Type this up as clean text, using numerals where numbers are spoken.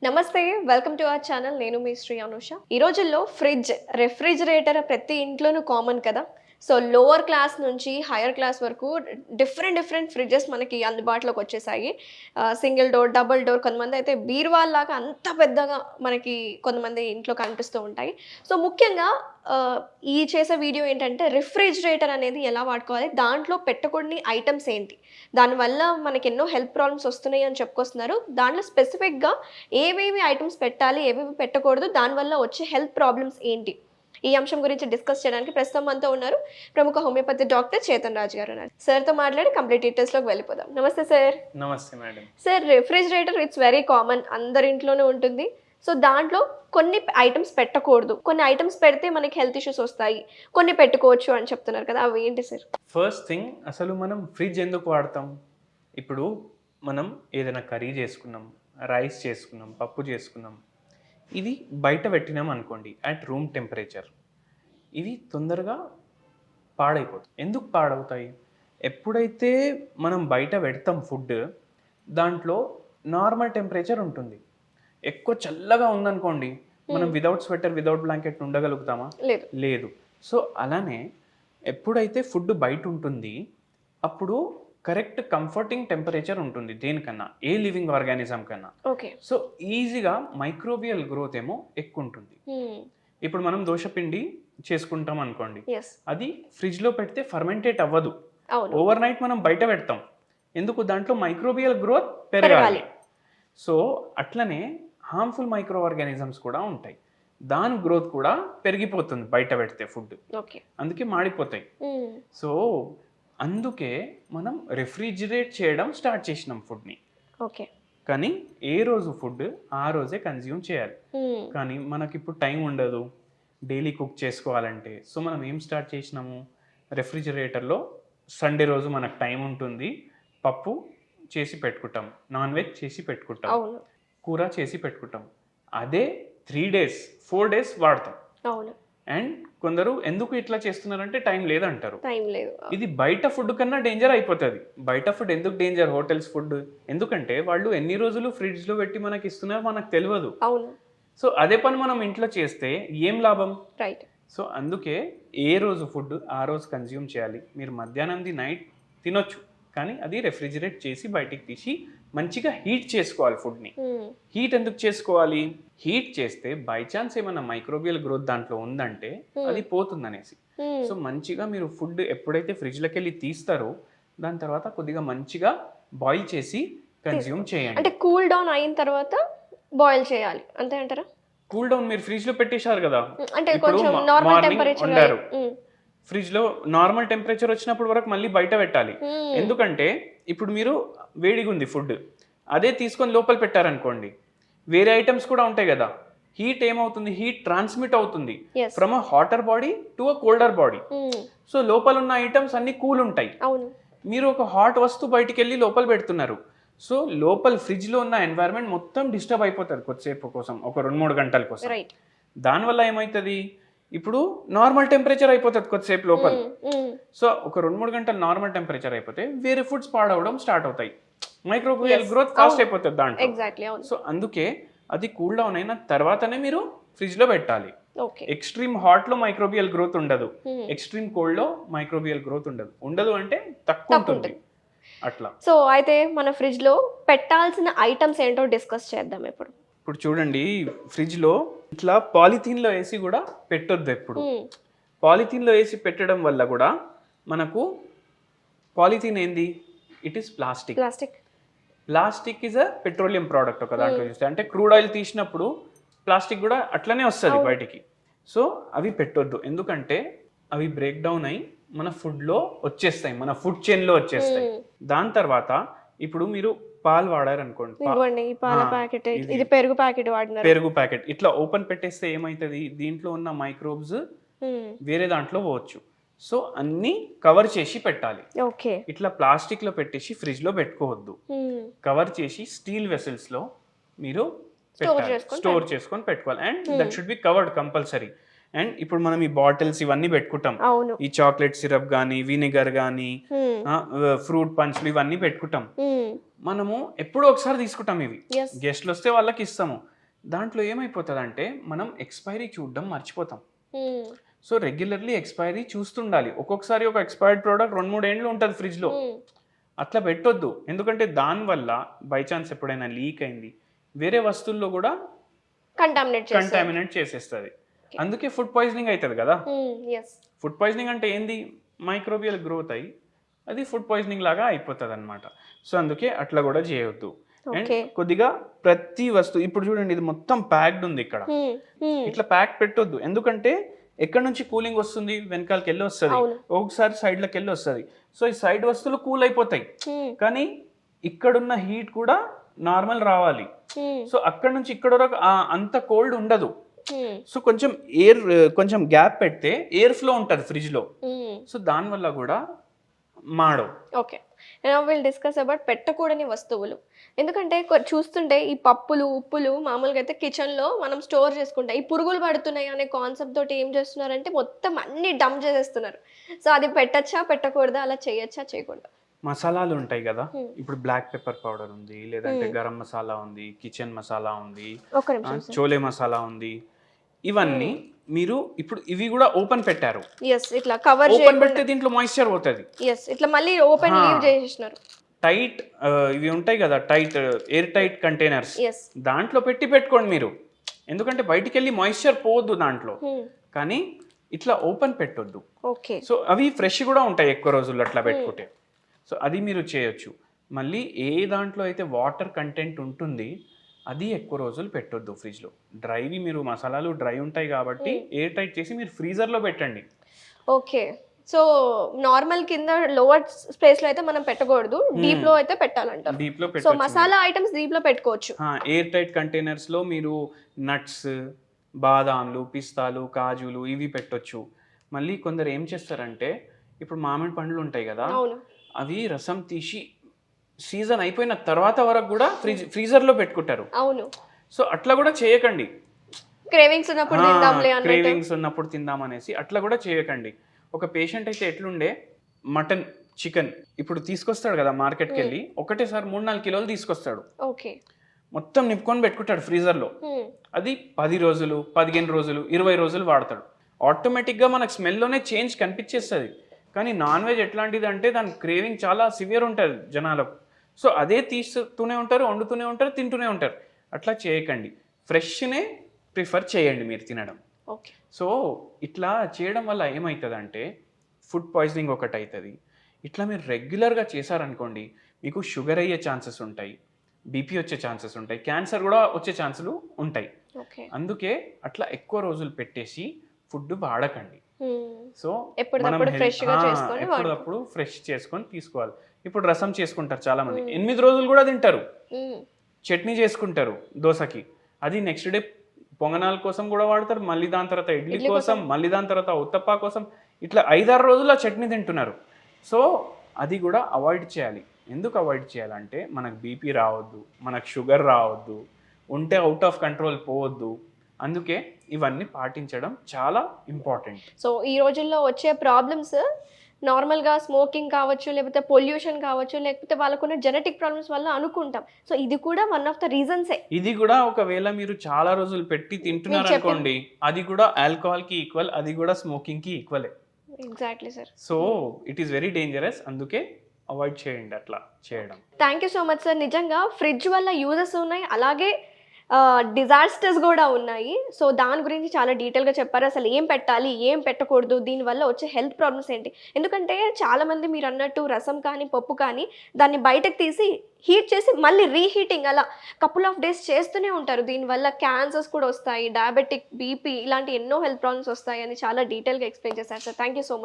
నమస్తే, welcome to our channel. నేను మీ శ్రీ అనుష. ఈ రోజుల్లో రెఫ్రిజిరేటర్ ప్రతి ఇంట్లోనూ కామన్ కదా. సో లోవర్ క్లాస్ నుంచి హైయర్ క్లాస్ వరకు డిఫరెంట్ ఫ్రిడ్జెస్ మనకి అందుబాటులోకి వచ్చేసాయి. సింగిల్ డోర్, డబుల్ డోర్, కొంతమంది అయితే బీరువాల్లాగా అంత పెద్దగా మనకి కొంతమంది ఇంట్లో కనిపిస్తూ ఉంటాయి. సో ముఖ్యంగా ఈ చేసే వీడియో ఏంటంటే రిఫ్రిజిరేటర్ అనేది ఎలా వాడుకోవాలి, దాంట్లో పెట్టకూడని ఐటమ్స్ ఏంటి, దానివల్ల మనకి ఎన్నో హెల్త్ ప్రాబ్లమ్స్ వస్తున్నాయి అని చెప్పుకొస్తున్నారు. దాంట్లో స్పెసిఫిక్గా ఏవేవి ఐటమ్స్ పెట్టాలి, ఏవేవి పెట్టకూడదు, దానివల్ల వచ్చే హెల్త్ ప్రాబ్లమ్స్ ఏంటి, ఈ అంశం గురించి డిస్కస్ చేయడానికి ప్రస్తుతం మనతో ఉన్నారు ప్రముఖ హోమియోపతి డాక్టర్ చేతన్ రాజ్ గారు. సార్తో మాట్లాడి కంప్లీట్ డీటెయిల్స్లోకి వెళ్ళిపోదాం. నమస్తే సార్. నమస్తే madam. Sir, refrigerator it's very common, అందరి ఇంట్లోనే ఉంటుంది. సో దాంట్లో కొన్ని ఐటమ్స్ పెట్టకూడదు, కొన్ని ఐటమ్స్ పెడితే మనకి హెల్త్ ఇష్యూస్ వస్తాయి, కొన్ని పెట్టుకోవచ్చు అని చెప్తున్నారు కదా, అవి ఏంటి సార్? ఫస్ట్ థింగ్, అసలు మనం ఫ్రిడ్జ్ ఎందుకు వాడతాం? ఇప్పుడు మనం ఏదైనా కర్రీ చేసుకున్నాం, రైస్ చేసుకున్నాం, పప్పు చేసుకున్నాం, ఇది బయట పెట్టినాం అనుకోండి అట్ రూమ్ టెంపరేచర్, ఇవి తొందరగా పాడైపోతాయి. ఎందుకు పాడవుతాయి? ఎప్పుడైతే మనం బయట పెడతాం ఫుడ్, దాంట్లో నార్మల్ టెంపరేచర్ ఉంటుంది. ఎక్కువ చల్లగా ఉందనుకోండి, మనం వితౌట్ స్వెటర్, వితౌట్ బ్లాంకెట్ ఉండగలుగుతామా? లేదు. సో అలానే ఎప్పుడైతే ఫుడ్ బయట ఉంటుంది, అప్పుడు కరెక్ట్ కంఫర్టింగ్ టెంపరేచర్ ఉంటుంది దేనికన్నా, ఏ లివింగ్ ఆర్గానిజం కన్నా. సో ఈజీగా మైక్రోబియల్ గ్రోత్ ఏమో ఎక్కువ ఉంటుంది. ఇప్పుడు మనం దోశపిండి చేసుకుంటాం అనుకోండి, అది ఫ్రిడ్జ్ లో పెడితే ఫర్మెంటేట్ అవ్వదు. ఓవర్ నైట్ మనం బయట పెడతాం, ఎందుకు? దాంట్లో మైక్రోబియల్ గ్రోత్ పెరగాలి. సో అట్లనే హార్మ్ఫుల్ మైక్రో ఆర్గానిజమ్స్ కూడా ఉంటాయి, దాని గ్రోత్ కూడా పెరిగిపోతుంది బయట పెడితే ఫుడ్, అందుకే మాడిపోతాయి. సో అందుకే మనం రెఫ్రిజిరేట్ చేయడం స్టార్ట్ చేసినాం ఫుడ్ని. కానీ ఏ రోజు ఫుడ్ ఆ రోజే కన్జ్యూమ్ చేయాలి. కానీ మనకి ఇప్పుడు టైం ఉండదు డైలీ కుక్ చేసుకోవాలంటే, సో మనం ఏం స్టార్ట్ చేసినాము, రెఫ్రిజిరేటర్లో సండే రోజు మనకు టైం ఉంటుంది, పప్పు చేసి పెట్టుకుంటాం, నాన్ వెజ్ చేసి పెట్టుకుంటాం, కూర చేసి పెట్టుకుంటాం, అదే 3 days 4 days వాడతాం. అండ్ కొందరు ఎందుకు ఇట్లా చేస్తున్నారంటే టైం లేదంటారు. ఇది బయట ఫుడ్ కన్నా డేంజర్ అయిపోతుంది. బయట ఫుడ్ ఎందుకు డేంజర్? హోటల్స్ ఫుడ్ ఎందుకంటే వాళ్ళు ఎన్ని రోజులు ఫ్రిడ్జ్ లో పెట్టి మనకి ఇస్తున్నారో మనకు తెలియదు. సో అదే పని మనం ఇంట్లో చేస్తే ఏం లాభం? సో అందుకే ఏ రోజు ఫుడ్ ఆ రోజు కన్జ్యూమ్ చేయాలి. మీరు మధ్యాహ్నంది నైట్ తినొచ్చు, కానీ అది రెఫ్రిజిరేట్ చేసి బయటికి తీసి మంచిగా హీట్ చేసుకోవాలి ఫుడ్ని. హీట్ ఎందుకు చేసుకోవాలి? హీట్ చేస్తే బై ఛాన్స్ ఏమన్నా మైక్రోబియల్ గ్రోత్ దాంట్లో ఉందంటే అది పోతుంది అనేసి. సో మంచిగా మీరు ఫుడ్ ఎప్పుడైతే ఫ్రిడ్జ్లోకి వెళ్ళి తీస్తారో దాని తర్వాత కొద్దిగా మంచిగా బాయిల్ చేసి కన్జ్యూమ్ చేయండి. అంటే కూల్ డౌన్ అయిన తర్వాత బాయిల్ చేయాలి అంతే అంటారా? కూల్ డౌన్ మీరు ఫ్రిడ్జ్ లో పెట్టేశారు కదా, అంటే కొంచెం నార్మల్ టెంపరేచర్ ఉండారు, ఫ్రిడ్జ్ లో నార్మల్ టెంపరేచర్ వచ్చినప్పుడు వరకు మళ్ళీ బయట పెట్టాలి. ఎందుకంటే ఇప్పుడు మీరు వేడిగా ఉంది ఫుడ్, అదే తీసుకొని లోపల పెట్టారనుకోండి, వేరే ఐటమ్స్ కూడా ఉంటాయి కదా, హీట్ ఏమవుతుంది, హీట్ ట్రాన్స్మిట్ అవుతుంది from a hotter body to a colder body. So లోపల ఉన్న ఐటమ్స్ అన్ని కూల్ ఉంటాయి. మీరు ఒక హాట్ వస్తువు బయటికి వెళ్ళి లోపల పెడుతున్నారు, సో లోపల ఫ్రిడ్జ్ లో ఉన్న ఎన్వైరన్మెంట్ మొత్తం డిస్టర్బ్ అయిపోతుంది కొద్దిసేపు కోసం, ఒక 2-3 గంటల కోసం. దానివల్ల ఏమవుతుంది, ఇప్పుడు నార్మల్ టెంపరేచర్ అయిపోతుంది కొద్దిసేపు లోపల. సో ఒక 2-3 గంటలు నార్మల్ టెంపరేచర్ అయిపోతే వేరే ఫుడ్స్ పాడవడం స్టార్ట్ అవుతాయి, మైక్రోబియల్ గ్రోత్ ఫాస్ట్ అయిపోతుంది దాంట్లో. సో అందుకే అది కూల్ డౌన్ అయిన తర్వాతనే మీరు ఫ్రిడ్జ్ లో పెట్టాలి. ఎక్స్ట్రీమ్ హాట్ లో మైక్రోబియల్ గ్రోత్ ఉండదు, ఎక్స్ట్రీమ్ కోల్డ్ లో మైక్రోబియల్ గ్రోత్ ఉండదు అంటే తక్కువ ఉంటుంది అట్లా. సో అయితే మన ఫ్రిడ్జ్ లో పెట్టాల్సిన ఐటమ్స్ ఏంటో డిస్కస్ చేద్దాం ఇప్పుడు. ఇప్పుడు చూడండి, ఫ్రిడ్జ్ లో ఇట్లా పాలిథీన్ లో వేసి కూడా పెట్టొద్దు. ఎప్పుడు పాలిథీన్ లో వేసి పెట్టడం వల్ల కూడా మనకు, పాలిథీన్ ఏంది, it is plastic. Plastic is a petroleum product. ఒక దాంట్లో చూస్తే అంటే క్రూడ్ ఆయిల్ తీసినప్పుడు ప్లాస్టిక్ కూడా అట్లనే వస్తుంది బయటికి. సో అవి పెట్టొద్దు, ఎందుకంటే అవి బ్రేక్ డౌన్ అయి మన ఫుడ్ లో వచ్చేస్తాయి, మన ఫుడ్ చైన్ లో వచ్చేస్తాయి. దాని తర్వాత ఇప్పుడు మీరు పాలు వాడారు అనుకోండి, పెరుగు ప్యాకెట్ ఇట్లా ఓపెన్ పెట్టేస్తే ఏమైతుంది, దీంట్లో ఉన్న మైక్రోబ్స్ వేరే దాంట్లో పోవచ్చు. సో అన్ని కవర్ చేసి పెట్టాలి. ఇట్లా ప్లాస్టిక్ లో పెట్టేసి ఫ్రిడ్జ్ లో పెట్టుకోవద్దు, కవర్ చేసి స్టీల్ వెసల్స్ లో మీరు స్టోర్ చేసుకొని పెట్టుకోవాలి. And that should be covered compulsory. And ఇప్పుడు మనం ఈ బాటిల్స్ ఇవన్నీ పెట్టుకుంటాం, ఈ చాక్లెట్ సిరప్ గానీ, వినిగర్ గానీ, ఫ్రూట్ పంచ్లు ఇవన్నీ పెట్టుకుంటాం. మనము ఎప్పుడో ఒకసారి తీసుకుంటాం, ఇవి గెస్ట్లు వస్తే వాళ్ళకి ఇస్తాము. దాంట్లో ఏమైపోతుందంటే మనం ఎక్స్పైరీ చూడడం మర్చిపోతాం. Hmm. సో రెగ్యులర్లీ ఎక్స్పైరీ చూస్తుండాలి. ఒక్కొక్కసారి ఒక ఎక్స్పైర్డ్ ప్రోడక్ట్ 2-3 ఏండ్లు ఉంటుంది ఫ్రిడ్జ్లో. అట్లా పెట్టొద్దు. ఎందుకంటే దానివల్ల బై ఛాన్స్ ఎప్పుడైనా లీక్ అయింది వేరే వస్తువుల్లో కూడా కంటామినేట్ చేసేస్తుంది. అందుకే ఫుడ్ పాయిజనింగ్ అవుతుంది కదా. ఫుడ్ పాయిజనింగ్ అంటే ఏంది, మైక్రోబియల్ గ్రోత్ అయ్యి అది ఫుడ్ పాయిజనింగ్ లాగా అయిపోతుంది అనమాట. సో అందుకే అట్లా కూడా చేయొద్దు. అండ్ కొద్దిగా ప్రతి వస్తువు ఇప్పుడు చూడండి, ఇది మొత్తం ప్యాక్డ్ ఉంది ఇక్కడ. ఇట్లా ప్యాక్ పెట్టొద్దు. ఎందుకంటే ఎక్కడ నుంచి కూలింగ్ వస్తుంది, వెనకాలకి వెళ్ళి వస్తుంది, ఒకసారి సైడ్లకి వెళ్ళి వస్తుంది. సో ఈ సైడ్ వస్తువులు కూల్ అయిపోతాయి, కానీ ఇక్కడున్న హీట్ కూడా నార్మల్ రావాలి. సో అక్కడ నుంచి ఇక్కడ వరకు అంత కోల్డ్ ఉండదు. సో కొంచెం గ్యాప్ పెడితే ఎయిర్ ఫ్లో ఉంటుంది ఫ్రిడ్జ్ లో. సో దానివల్ల కూడా మాడవు. ఓకే, విల్ డిస్కస్ అబౌట్ పెట్టకూడని వస్తువులు. ఎందుకంటే చూస్తుంటే ఈ పప్పులు ఉప్పులు మామూలుగా అయితే కిచెన్లో మనం స్టోర్ చేసుకుంటాం. ఈ పురుగులు పడుతున్నాయి అనే కాన్సెప్ట్ తోటి ఏం చేస్తున్నారంటే మొత్తం అన్ని డంప్ చేసేస్తున్నారు. సో అది పెట్టచ్చా పెట్టకూడదా, అలా చేయొచ్చా చేయకూడదా? మసాలాలు ఉంటాయి కదా, ఇప్పుడు బ్లాక్ పెప్పర్ పౌడర్ ఉంది, లేదంటే గరం మసాలా ఉంది, కిచెన్ మసాలా ఉంది, చోలే మసాలా ఉంది. ఇవన్నీ మీరు ఇప్పుడు ఇవి కూడా ఓపెన్ పెట్టారు, ఇట్లా కవర్ ఓపెన్ పెడితే దీంట్లో మాయిశ్చర్ పోతుంది. ఇట్లా మళ్ళీ ఓపెన్ లీవ్ చేసేసినారు. టైట్ ఇవి ఉంటాయి కదా, టైట్ ఎయిర్ టైట్ కంటైనర్స్, దాంట్లో పెట్టుకోండి మీరు. ఎందుకంటే బయటికి వెళ్ళి మాయిశ్చర్ పోవద్దు దాంట్లో. కానీ ఇట్లా ఓపెన్ పెట్టొద్దు. సో అవి ఫ్రెష్ కూడా ఉంటాయి ఎక్కువ రోజులు అట్లా పెట్టుకుంటే. సో అది మీరు చేయొచ్చు. మళ్ళీ ఏ దాంట్లో అయితే వాటర్ కంటెంట్ ఉంటుంది అది ఎక్కువ రోజులు పెట్టొద్దు ఫ్రిడ్జ్లో. డ్రైవి మీరు మసాలాలు డ్రై ఉంటాయి కాబట్టి ఎయిర్ టైట్ చేసి మీరు ఫ్రీజర్లో పెట్టండి. ఓకే, సో నార్మల్ కింద లోవర్ స్పేస్ లో అయితే మనం పెట్టకూడదు, డీప్ లో అయితే పెట్టాలంటారు. డీప్ లో సో మసాలా ఐటమ్స్ డీప్ లో పెట్టుకోవచ్చు. ఎయిర్ టైట్ కంటైనర్స్ లో మీరు నట్స్, బాదాంలు, పిస్తాలు, కాజులు ఇవి పెట్టొచ్చు. మళ్ళీ కొందరు ఏం చేస్తారంటే ఇప్పుడు మామిడి పండ్లు ఉంటాయి కదా, అవి రసం తీసి సీజన్ అయిపోయిన తర్వాత వరకు కూడా ఫ్రీజర్ లో పెట్టుకుంటారు. అవును. సో అట్లా కూడా చేయకండి. క్రేవింగ్స్ ఉన్నప్పుడు తిందామనేసి అట్లా కూడా చేయకండి. ఒక పేషెంట్ అయితే ఎట్లుండే, మటన్ చికెన్ ఇప్పుడు తీసుకొస్తాడు కదా మార్కెట్కి వెళ్ళి, ఒకటేసారి 3-4 కిలోలు తీసుకొస్తాడు. మొత్తం నింపుకొని పెట్టుకుంటాడు ఫ్రీజర్లో. అది 10 రోజులు, 15 రోజులు, 20 రోజులు వాడతాడు. ఆటోమేటిక్గా మనకు స్మెల్లోనే చేంజ్ కనిపించేస్తుంది. కానీ నాన్ వెజ్ ఎట్లాంటిది అంటే దాని క్రేవింగ్ చాలా సివియర్ ఉంటుంది జనాలకు. సో అదే తీస్తూనే ఉంటారు, వండుతూనే ఉంటారు, తింటూనే ఉంటారు. అట్లా చేయకండి. ఫ్రెష్నే ప్రిఫర్ చేయండి మీరు తినడం. సో ఇట్లా చేయడం వల్ల ఏమవుతుందంటే ఫుడ్ పాయిజనింగ్ ఒకటి అవుతుంది. ఇట్లా మీరు రెగ్యులర్గా చేశారనుకోండి, మీకు షుగర్ అయ్యే ఛాన్సెస్ ఉంటాయి, బీపీ వచ్చే ఛాన్సెస్ ఉంటాయి, క్యాన్సర్ కూడా వచ్చే ఛాన్సులు ఉంటాయి. అందుకే అట్లా ఎక్కువ రోజులు పెట్టేసి ఫుడ్ వాడకండి. సో ఎప్పుడప్పుడు ఫ్రెష్ చేసుకొని తీసుకోవాలి. ఇప్పుడు రసం చేసుకుంటారు చాలా మంది, 8 రోజులు కూడా తింటారు. చట్నీ చేసుకుంటారు దోశకి, అది నెక్స్ట్ డే పొంగనాల కోసం కూడా వాడతారు, మళ్ళీ దాని తర్వాత ఇడ్లీ కోసం, మళ్ళీ దాని తర్వాత ఉత్తప్పా కోసం, ఇట్లా 5-6 రోజులు ఆ చట్నీ తింటున్నారు. సో అది కూడా అవాయిడ్ చేయాలి. ఎందుకు అవాయిడ్ చేయాలంటే మనకు బీపీ రావద్దు, మనకు షుగర్ రావద్దు, ఉంటే అవుట్ ఆఫ్ కంట్రోల్ పోవద్దు. అందుకే ఇవన్నీ పాటించడం చాలా ఇంపార్టెంట్. సో ఈ రోజుల్లో వచ్చే ప్రాబ్లమ్స్ నార్మల్గా స్మోకింగ్ కావచ్చు, లేకపోతే పొల్యూషన్ కావచ్చు, లేకపోతే వాళ్ళకున్న జెనెటిక్ ప్రాబ్లమ్స్ వల్ల అనుకుంటాం. సో ఇది కూడా వన్ ఆఫ్ ద రీజన్సే. ఇది కూడా ఒకవేళ మీరు చాలా రోజులు పెట్టి తింటున్నారు అనుకోండి, అది కూడా ఆల్కహాల్ కి ఈక్వల్, అది కూడా స్మోకింగ్ కి ఈక్వలే. Exactly sir. So it is very dangerous. అందుకే అవాయిడ్ చేయండి అట్లా చేయడం. Thank you so much sir. నిజంగా ఫ్రిడ్జ్ వల్ల యూజెస్ ఉన్నాయి, అలాగే డిజాస్టర్స్ కూడా ఉన్నాయి. సో దాని గురించి చాలా డీటెయిల్గా చెప్పారు. అసలు ఏం పెట్టాలి, ఏం పెట్టకూడదు, దీనివల్ల వచ్చే హెల్త్ ప్రాబ్లమ్స్ ఏంటి. ఎందుకంటే చాలామంది మీరు అన్నట్టు రసం కానీ పప్పు కానీ దాన్ని బయటకు తీసి హీట్ చేసి మళ్ళీ రీహీటింగ్ అలా కపుల్ ఆఫ్ డేస్ చేస్తూనే ఉంటారు. దీనివల్ల క్యాన్సర్స్ కూడా వస్తాయి, డయాబెటిక్, బీపీ ఇలాంటి ఎన్నో హెల్త్ ప్రాబ్లమ్స్ వస్తాయి అని చాలా డీటెయిల్గా ఎక్స్ప్లెయిన్ చేశారు sir. Thank you so much.